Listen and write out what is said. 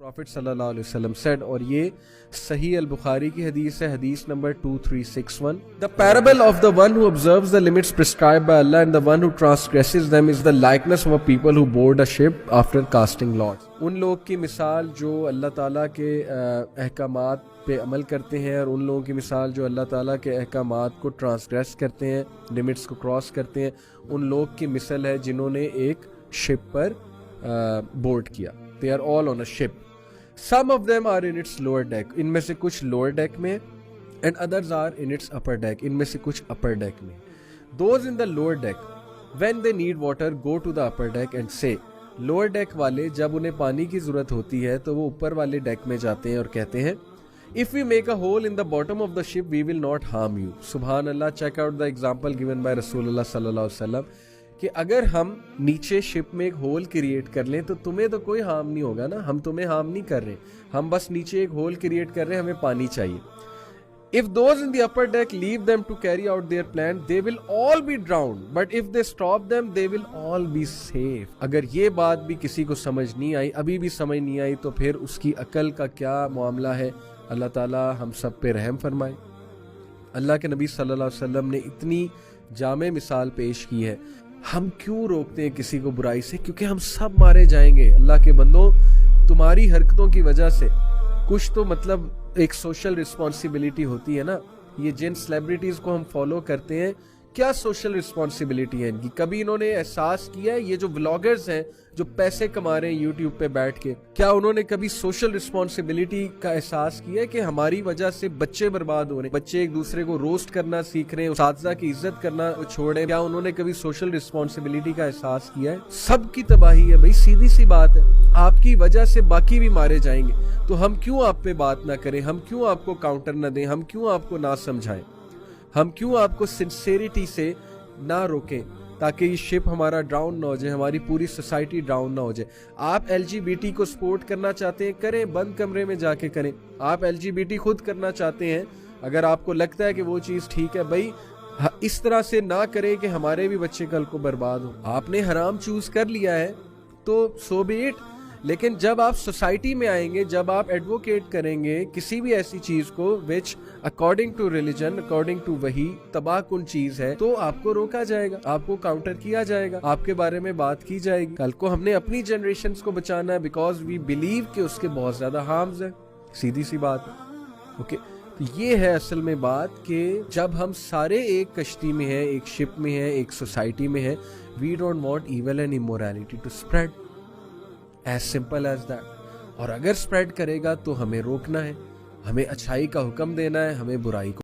Prophet sallallahu alaihi wasallam said, اور یہ صحیح البخاری کی حدیث ہے، حدیث number 2361. The parable of the one who observes the limits prescribed by Allah and the one who transgresses them is the likeness of a people who board a ship after casting lots. ان لوگ کی مثال جو اللہ تعالیٰ کے احکامات پہ عمل کرتے ہیں، اور ان لوگوں کی مثال جو اللہ تعالیٰ کے احکامات کو ٹرانسگریس کرتے ہیں، لمٹس کو کراس کرتے ہیں، ان لوگ کی مثل ہے جنہوں نے ایک شپ پر بورڈ کیا. They are all on a ship. Some of them are in its lower deck. ان میں سے کچھ lower deck میں and others are in its upper deck. ان میں سے کچھ upper deck میں. Those in the lower deck, when they need water, go to the upper deck and say. lower deck والے جب انہیں پانی کی ضرورت ہوتی ہے تو وہ اوپر والے ڈیک میں جاتے ہیں اور کہتے ہیں If we make a hole in the bottom of the ship, we will not harm you. سبحان اللہ. Check out the example given by رسول اللہ صلی اللہ علیہ وسلم کہ اگر ہم نیچے شپ میں ایک ہول کریٹ کر لیں تو تمہیں تو کوئی ہارم نہیں ہوگا نا. ہم تمہیں ہارم نہیں کر رہے, ہم بس نیچے ایک ہول کریٹ کر رہے ہیں, ہمیں پانی چاہیے. If those in the upper deck leave them to carry out their plan, they will all be drowned. But if they stop them, they will all be safe. اگر یہ بات بھی کسی کو سمجھ نہیں آئی, ابھی بھی سمجھ نہیں آئی, تو پھر اس کی عقل کا کیا معاملہ ہے. اللہ تعالیٰ ہم سب پہ رحم فرمائے. اللہ کے نبی صلی اللہ علیہ وسلم نے اتنی جامع مثال پیش کی ہے. ہم کیوں روکتے ہیں کسی کو برائی سے؟ کیونکہ ہم سب مارے جائیں گے. اللہ کے بندوں, تمہاری حرکتوں کی وجہ سے کچھ تو مطلب ایک سوشل رسپانسبلٹی ہوتی ہے نا. یہ جن سیلیبریٹیز کو ہم فالو کرتے ہیں, کیا سوشل رسپانسبلٹی ہے ان کی؟ کبھی انہوں نے احساس کیا ہے؟ یہ جو ولاگرز ہیں جو پیسے کما رہے ہیں یوٹیوب پہ بیٹھ کے, کیا انہوں نے کبھی سوشل رسپانسبلٹی کا احساس کیا ہے کہ ہماری وجہ سے بچے برباد ہو رہے ہیں, بچے ایک دوسرے کو روسٹ کرنا سیکھ رہے ہیں, اساتذہ کی عزت کرنا چھوڑے؟ کیا انہوں نے کبھی سوشل رسپانسبلٹی کا احساس کیا ہے؟ سب کی تباہی ہے بھائی, سیدھی سی بات ہے. آپ کی وجہ سے باقی بھی مارے جائیں گے, تو ہم کیوں آپ پہ بات نہ کریں؟ ہم کیوں آپ کو کاؤنٹر نہ دیں؟ ہم کیوں آپ کو نہ سمجھائیں؟ ہم کیوں آپ کو سنسیریٹی سے نہ روکیں تاکہ یہ شپ ہمارا ڈراؤن نہ ہو جائے, ہماری پوری سوسائٹی ڈراؤن نہ ہو جائے؟ آپ LGBT کو سپورٹ کرنا چاہتے ہیں, کریں, بند کمرے میں جا کے کریں. آپ LGBT خود کرنا چاہتے ہیں, اگر آپ کو لگتا ہے کہ وہ چیز ٹھیک ہے, بھائی اس طرح سے نہ کریں کہ ہمارے بھی بچے کل کو برباد ہوں. آپ نے حرام چوز کر لیا ہے تو سو بی اٹ. لیکن جب آپ سوسائٹی میں آئیں گے, جب آپ ایڈوکیٹ کریں گے کسی بھی ایسی چیز کو وچ according to religion, according to وحی تباہ کن چیز ہے, تو آپ کو روکا جائے گا, آپ کو کاؤنٹر کیا جائے گا, آپ کے بارے میں بات کی جائے گی. کل کو ہم نے اپنی جنریشنز کو بچانا ہے, بیکاز وی بلیو کہ اس کے بہت زیادہ ہارمز ہیں. سیدھی سی بات ہے. اوکے, یہ ہے اصل میں بات کہ جب ہم سارے ایک کشتی میں ہیں, ایک شپ میں ہیں, ایک سوسائٹی میں ہیں, we don't want evil and immorality to spread. As simple as that. اور اگر spread کرے گا تو ہمیں روکنا ہے, ہمیں اچھائی کا حکم دینا ہے, ہمیں برائی کو